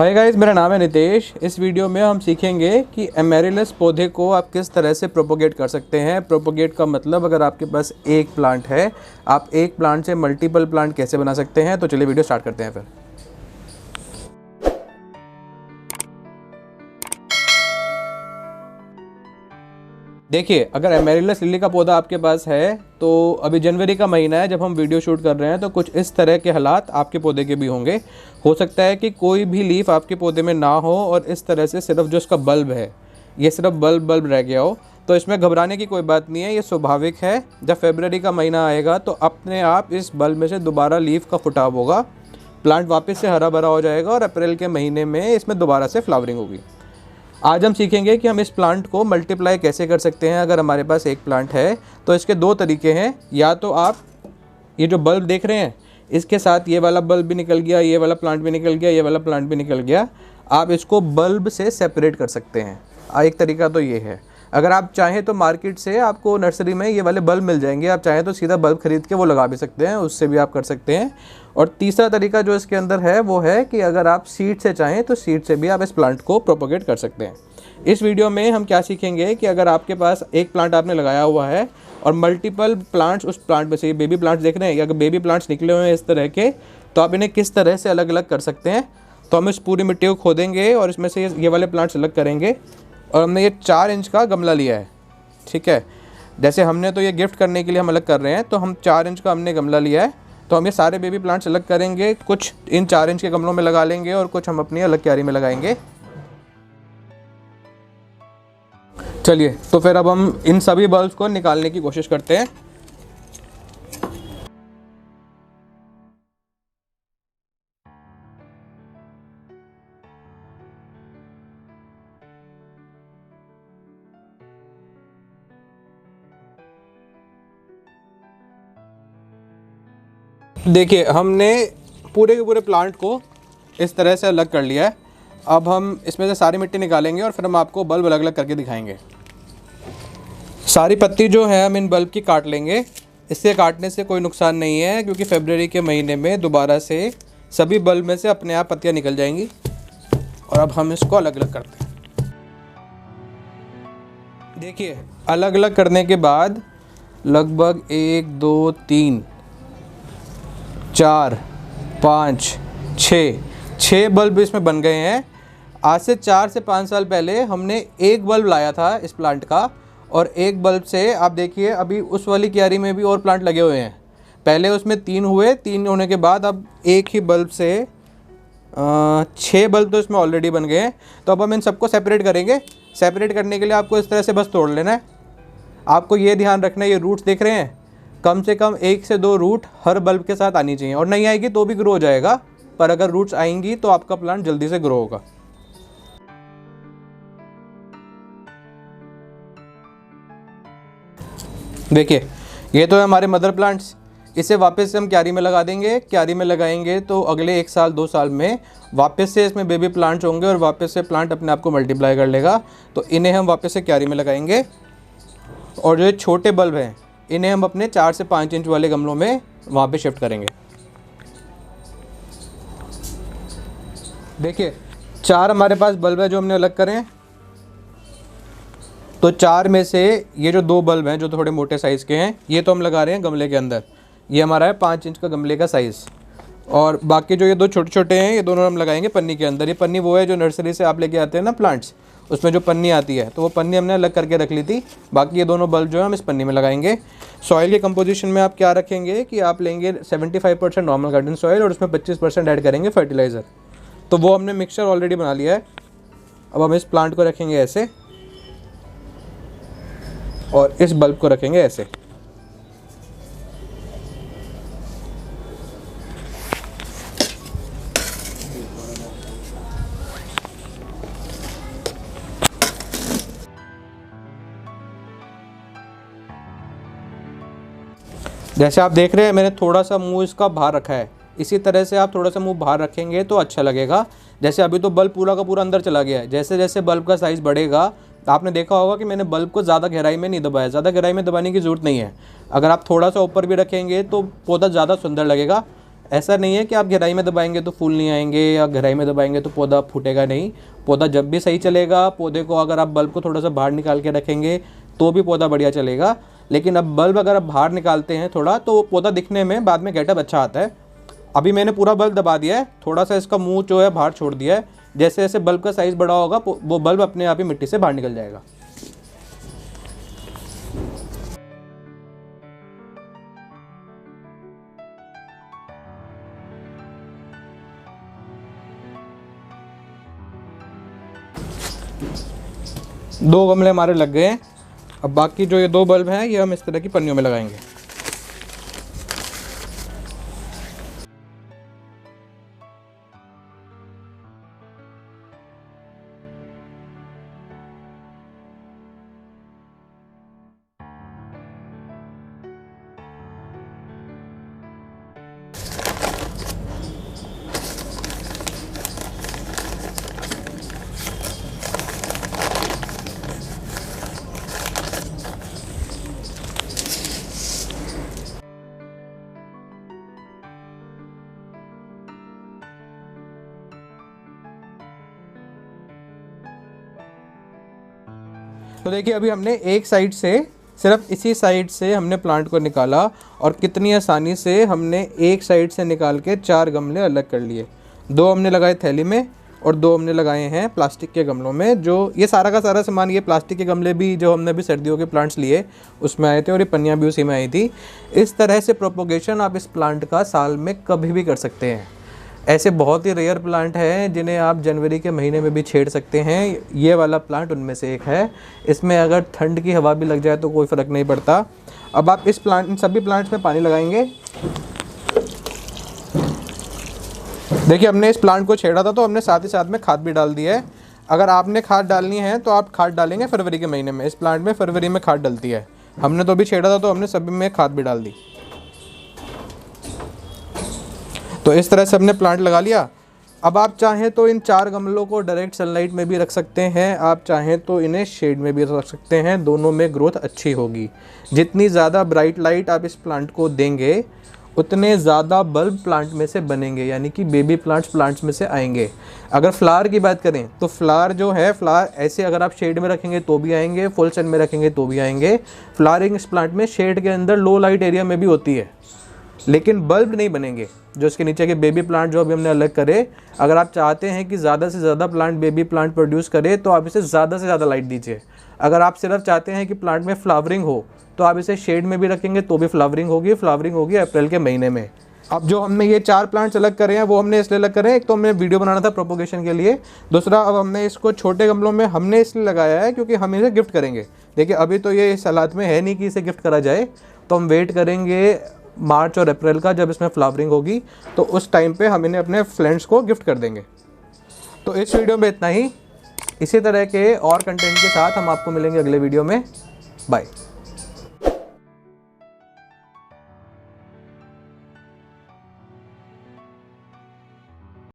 Hi guys, मेरा नाम है नितेश। इस वीडियो में हम सीखेंगे कि एमेरिलस पौधे को आप किस तरह से प्रोपोगेट कर सकते हैं। प्रोपोगेट का मतलब अगर आपके पास एक प्लांट है, आप एक प्लांट से मल्टीपल प्लांट कैसे बना सकते हैं। तो चलिए वीडियो स्टार्ट करते हैं फिर। देखिए, अगर एमेरिलस लिली का पौधा आपके पास है तो अभी जनवरी का महीना है जब हम वीडियो शूट कर रहे हैं, तो कुछ इस तरह के हालात आपके पौधे के भी होंगे। हो सकता है कि कोई भी लीफ आपके पौधे में ना हो और इस तरह से सिर्फ जो इसका बल्ब है ये सिर्फ बल्ब रह गया हो। तो इसमें घबराने की कोई बात नहीं है, ये स्वाभाविक है। जब फरवरी का महीना आएगा तो अपने आप इस बल्ब में से दोबारा लीफ का फुटाव होगा, प्लांट वापस से हरा भरा हो जाएगा और अप्रैल के महीने में इसमें दोबारा से फ्लावरिंग होगी। आज हम सीखेंगे कि हम इस प्लांट को मल्टीप्लाई कैसे कर सकते हैं। अगर हमारे पास एक प्लांट है तो इसके दो तरीके हैं। या तो आप ये जो बल्ब देख रहे हैं इसके साथ ये वाला बल्ब भी निकल गया, ये वाला प्लांट भी निकल गया, ये वाला प्लांट भी निकल गया, आप इसको बल्ब से सेपरेट कर सकते हैं। एक तरीका तो ये है। अगर आप चाहें तो मार्केट से आपको नर्सरी में ये वाले बल्ब मिल जाएंगे, आप चाहें तो सीधा बल्ब खरीद के वो लगा भी सकते हैं, उससे भी आप कर सकते हैं। और तीसरा तरीका जो इसके अंदर है वो है कि अगर आप सीड से चाहें तो सीड से भी आप इस प्लांट को प्रोपोगेट कर सकते हैं। इस वीडियो में हम क्या सीखेंगे कि अगर आपके पास एक प्लांट आपने लगाया हुआ है और मल्टीपल प्लांट्स उस प्लांट में से, ये बेबी प्लांट्स देख रहे हैं, अगर बेबी प्लांट्स निकले हुए हैं इस तरह के, तो आप इन्हें किस तरह से अलग अलग कर सकते हैं। तो हम इस पूरी मिट्टी को खोदेंगे और इसमें से ये वाले प्लांट्स अलग करेंगे। और हमने ये 4 इंच का गमला लिया है, ठीक है। जैसे हमने तो ये गिफ्ट करने के लिए हम अलग कर रहे हैं, तो हम 4 इंच का हमने गमला लिया है। तो हम ये सारे बेबी प्लांट्स अलग करेंगे, कुछ इन 4 इंच के गमलों में लगा लेंगे और कुछ हम अपनी अलग क्यारी में लगाएंगे। चलिए, तो फिर अब हम इन सभी बल्ब्स को निकालने की कोशिश करते हैं। देखिए, हमने पूरे के पूरे प्लांट को इस तरह से अलग कर लिया है। अब हम इसमें से सारी मिट्टी निकालेंगे और फिर हम आपको बल्ब अलग अलग करके दिखाएंगे। सारी पत्ती जो है हम इन बल्ब की काट लेंगे। इससे काटने से कोई नुकसान नहीं है, क्योंकि फरवरी के महीने में दोबारा से सभी बल्ब में से अपने आप पत्तियां निकल जाएंगी। और अब हम इसको अलग अलग करते हैं। देखिए, अलग अलग करने के बाद लगभग 1 2 3 4 5 6 बल्ब इसमें बन गए हैं। आज से 4 से 5 साल पहले हमने एक बल्ब लाया था इस प्लांट का, और एक बल्ब से आप देखिए अभी उस वाली क्यारी में भी और प्लांट लगे हुए हैं। पहले उसमें 3 हुए, 3 होने के बाद अब एक ही बल्ब से 6 बल्ब तो इसमें ऑलरेडी बन गए हैं। तो अब हम इन सबको सेपरेट करेंगे। सेपरेट करने के लिए आपको इस तरह से बस तोड़ लेना है। आपको ये ध्यान रखना है, ये रूट्स देख रहे हैं, कम से कम 1 से 2 रूट हर बल्ब के साथ आनी चाहिए। और नहीं आएगी तो भी ग्रो हो जाएगा, पर अगर रूट्स आएंगी तो आपका प्लांट जल्दी से ग्रो होगा। देखिए, ये तो है हमारे मदर प्लांट्स। इसे वापस से हम क्यारी में लगा देंगे। क्यारी में लगाएंगे तो अगले 1 साल 2 साल में वापस से इसमें बेबी प्लांट्स होंगे और वापस से प्लांट अपने आप को मल्टीप्लाई कर लेगा। तो इन्हें हम वापस से क्यारी में लगाएंगे। और जो छोटे बल्ब हैं इन्हें हम अपने 4 से 5 इंच वाले गमलों में वहाँ पे शिफ्ट करेंगे। देखिए, 4 हमारे पास बल्ब है जो हमने अलग करें। तो 4 में से ये जो 2 बल्ब हैं जो थोड़े मोटे साइज़ के हैं, ये तो हम लगा रहे हैं गमले के अंदर। ये हमारा है 5 इंच का गमले का साइज़। और बाकी जो ये 2 छोटे छोटे हैं ये दोनों हम लगाएंगे पन्नी के अंदर। ये पन्नी वो है जो नर्सरी से आप लेके आते हैं ना प्लांट्स, उसमें जो पन्नी आती है, तो वो पन्नी हमने अलग करके रख ली थी। बाकी ये दोनों बल्ब जो है हम इस पन्नी में लगाएंगे। सॉइल के कंपोजिशन में आप क्या रखेंगे कि आप लेंगे 75% नॉर्मल गार्डन सॉइल और उसमें 25% ऐड करेंगे फर्टिलाइज़र। तो वो हमने मिक्सचर ऑलरेडी बना लिया है। अब हम इस प्लांट को रखेंगे ऐसे और इस बल्ब को रखेंगे ऐसे। जैसे आप देख रहे हैं मैंने थोड़ा सा मुंह इसका बाहर रखा है, इसी तरह से आप थोड़ा सा मुंह बाहर रखेंगे तो अच्छा लगेगा। जैसे अभी तो बल्ब पूरा का पूरा अंदर चला गया है। जैसे जैसे बल्ब का साइज़ बढ़ेगा, आपने देखा होगा कि मैंने बल्ब को ज़्यादा गहराई में नहीं दबाया। ज़्यादा गहराई में दबाने की ज़रूरत नहीं है। अगर आप थोड़ा सा ऊपर भी रखेंगे तो पौधा ज़्यादा सुंदर लगेगा। ऐसा नहीं है कि आप गहराई में दबाएंगे तो फूल नहीं आएंगे या गहराई में दबाएंगे तो पौधा फूटेगा नहीं। पौधा जब भी सही चलेगा, पौधे को अगर आप बल्ब को थोड़ा सा बाहर निकाल के रखेंगे तो भी पौधा बढ़िया चलेगा। लेकिन अब बल्ब अगर आप बाहर निकालते हैं थोड़ा, तो पौधा दिखने में बाद में गेटअप अच्छा आता है। अभी मैंने पूरा बल्ब दबा दिया है, थोड़ा सा इसका मुंह जो है बाहर छोड़ दिया है। जैसे जैसे बल्ब का साइज़ बड़ा होगा वो बल्ब अपने आप ही मिट्टी से बाहर निकल जाएगा। दो गमले हमारे लग गए हैं। अब बाकी जो ये 2 बल्ब हैं ये हम इस तरह की पन्नियों में लगाएंगे। तो देखिए अभी हमने एक साइड से, सिर्फ इसी साइड से हमने प्लांट को निकाला और कितनी आसानी से हमने एक साइड से निकाल के 4 गमले अलग कर लिए। 2 हमने लगाए थैली में और 2 हमने लगाए हैं प्लास्टिक के गमलों में। जो ये सारा का सारा सामान, ये प्लास्टिक के गमले भी जो हमने भी सर्दियों के प्लांट्स लिए उसमें आए थे और ये पन्नियाँ भी उसी में आई थी। इस तरह से प्रोपोगेशन आप इस प्लांट का साल में कभी भी कर सकते हैं। ऐसे बहुत ही रेयर प्लांट हैं जिन्हें आप जनवरी के महीने में भी छेड़ सकते हैं। ये वाला प्लांट उनमें से एक है। इसमें अगर ठंड की हवा भी लग जाए तो कोई फ़र्क नहीं पड़ता। अब आप इन सभी प्लांट्स में पानी लगाएंगे। देखिए हमने इस प्लांट को छेड़ा था तो हमने साथ ही साथ में खाद भी डाल दी है। अगर आपने खाद डालनी है तो आप खाद डालेंगे फरवरी के महीने में। इस प्लांट में फरवरी में खाद डलती है। हमने तो अभी छेड़ा था तो हमने सभी में खाद भी डाल दी। तो इस तरह से हमने प्लांट लगा लिया। अब आप चाहें तो इन 4 गमलों को डायरेक्ट सनलाइट में भी रख सकते हैं, आप चाहें तो इन्हें शेड में भी रख सकते हैं। दोनों में ग्रोथ अच्छी होगी। जितनी ज़्यादा ब्राइट लाइट आप इस प्लांट को देंगे उतने ज़्यादा बल्ब प्लांट में से बनेंगे, यानी कि बेबी प्लांट्स में से आएंगे। अगर फ्लावर की बात करें तो फ्लावर जो है, फ्लावर ऐसे अगर आप शेड में रखेंगे तो भी आएंगे, फुल सन में रखेंगे तो भी आएंगे। फ्लावरिंग इस प्लांट में शेड के अंदर लो लाइट एरिया में भी होती है, लेकिन बल्ब नहीं बनेंगे। जो इसके नीचे के बेबी प्लांट जो अभी हमने अलग करे, अगर आप चाहते हैं कि ज़्यादा से ज़्यादा प्लांट बेबी प्लांट प्रोड्यूस करे तो आप इसे ज़्यादा से ज़्यादा लाइट दीजिए। अगर आप सिर्फ चाहते हैं कि प्लांट में फ्लावरिंग हो तो आप इसे शेड में भी रखेंगे तो भी फ्लावरिंग होगी अप्रैल के महीने में। अब जो हमने ये 4 प्लांट्स अलग करे हैं वो हमने इसलिए अलग करे हैं, एक तो हमने वीडियो बनाना था प्रोपोगेशन के लिए, दूसरा अब हमने इसको छोटे गमलों में हमने इसलिए लगाया है क्योंकि हम इसे गिफ्ट करेंगे। देखिए अभी तो ये इस हालात में है नहीं कि इसे गिफ्ट करा जाए, तो हम वेट करेंगे मार्च और अप्रैल का, जब इसमें फ्लावरिंग होगी तो उस टाइम पे हम इन्हें अपने फ्रेंड्स को गिफ्ट कर देंगे। तो इस वीडियो में इतना ही। इसी तरह के और कंटेंट के साथ हम आपको मिलेंगे अगले वीडियो में। बाय।